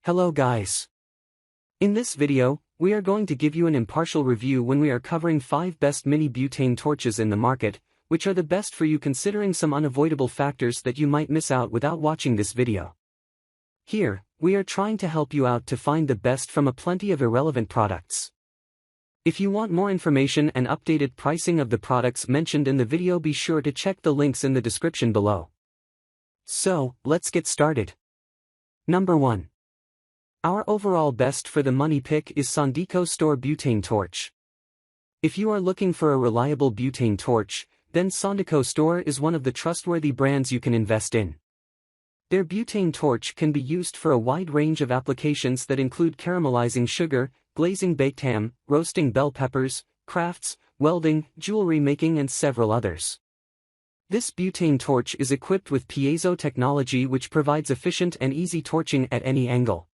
Hello guys. In this video, we are going to give you an impartial review when we are covering 5 best mini butane torches in the market, which are the best for you considering some unavoidable factors that you might miss out without watching this video. Here, we are trying to help you out to find the best from a plenty of irrelevant products. If you want more information and updated pricing of the products mentioned in the video, be sure to check the links in the description below. So, let's get started. Number 1. Our overall best for the money pick is Sondiko Store Butane Torch. If you are looking for a reliable butane torch, then Sondico Store is one of the trustworthy brands you can invest in. Their butane torch can be used for a wide range of applications that include caramelizing sugar, glazing baked ham, roasting bell peppers, crafts, welding, jewelry making and several others. This butane torch is equipped with piezo technology which provides efficient and easy torching at any angle.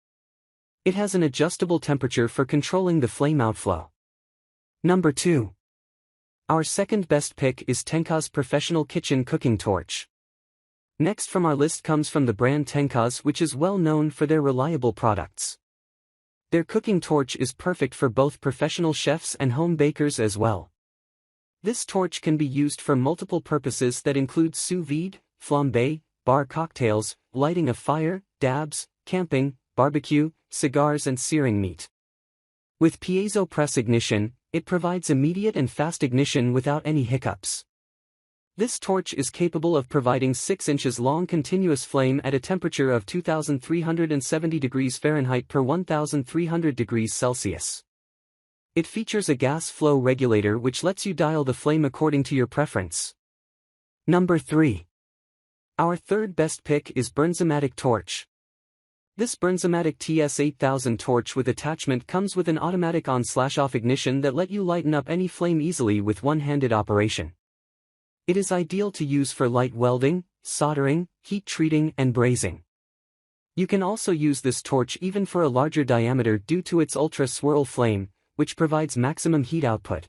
It has an adjustable temperature for controlling the flame outflow. Number 2. Our second best pick is Tencoz Professional Kitchen Cooking Torch. Next from our list comes from the brand Tencoz, which is well known for their reliable products. Their cooking torch is perfect for both professional chefs and home bakers as well. This torch can be used for multiple purposes that include sous vide, flambé, bar cocktails, lighting a fire, dabs, camping, barbecue, cigars and searing meat. With piezo press ignition, it provides immediate and fast ignition without any hiccups. This torch is capable of providing 6 inches long continuous flame at a temperature of 2370 degrees Fahrenheit per 1300 degrees Celsius. It features a gas flow regulator which lets you dial the flame according to your preference. Number 3. Our third best pick is Bernzomatic Torch. This Bernzomatic TS8000 Torch with attachment comes with an automatic on/off ignition that let you lighten up any flame easily with one-handed operation. It is ideal to use for light welding, soldering, heat treating and brazing. You can also use this torch even for a larger diameter due to its ultra-swirl flame, which provides maximum heat output.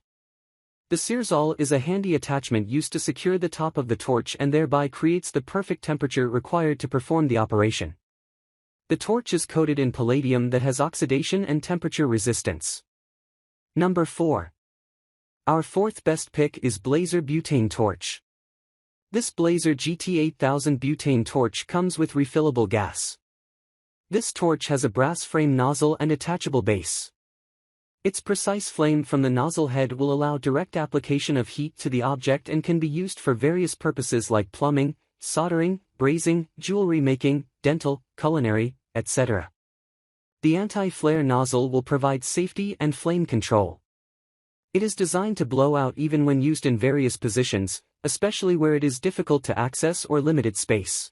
The Searzall is a handy attachment used to secure the top of the torch and thereby creates the perfect temperature required to perform the operation. The torch is coated in palladium that has oxidation and temperature resistance. Number 4. Our fourth best pick is Blazer Butane Torch. This Blazer GT8000 Butane Torch comes with refillable gas. This torch has a brass frame nozzle and attachable base. Its precise flame from the nozzle head will allow direct application of heat to the object and can be used for various purposes like plumbing, soldering, brazing, jewelry making, dental, culinary, etc. The anti-flare nozzle will provide safety and flame control. It is designed to blow out even when used in various positions, especially where it is difficult to access or limited space.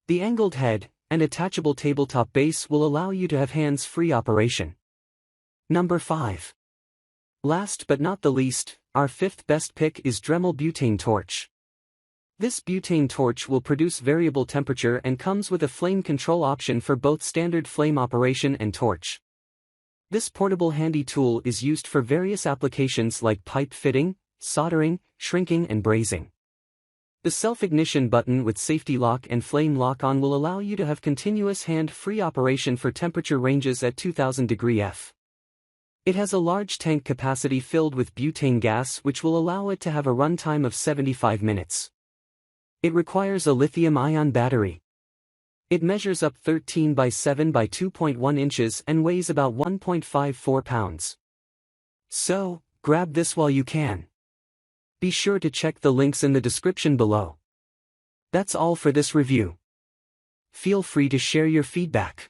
The angled head and attachable tabletop base will allow you to have hands-free operation. Number 5. Last but not the least, our fifth best pick is Dremel Butane Torch. This butane torch will produce variable temperature and comes with a flame control option for both standard flame operation and torch. This portable handy tool is used for various applications like pipe fitting, soldering, shrinking and brazing. The self-ignition button with safety lock and flame lock-on will allow you to have continuous hand-free operation for temperature ranges at 2000 degree F. It has a large tank capacity filled with butane gas which will allow it to have a runtime of 75 minutes. It requires a lithium-ion battery. It measures up 13 by 7 by 2.1 inches and weighs about 1.54 pounds. So, grab this while you can. Be sure to check the links in the description below. That's all for this review. Feel free to share your feedback.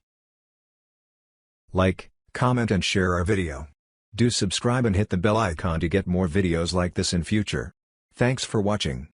Like, comment and share our video. Do subscribe and hit the bell icon to get more videos like this in future. Thanks for watching.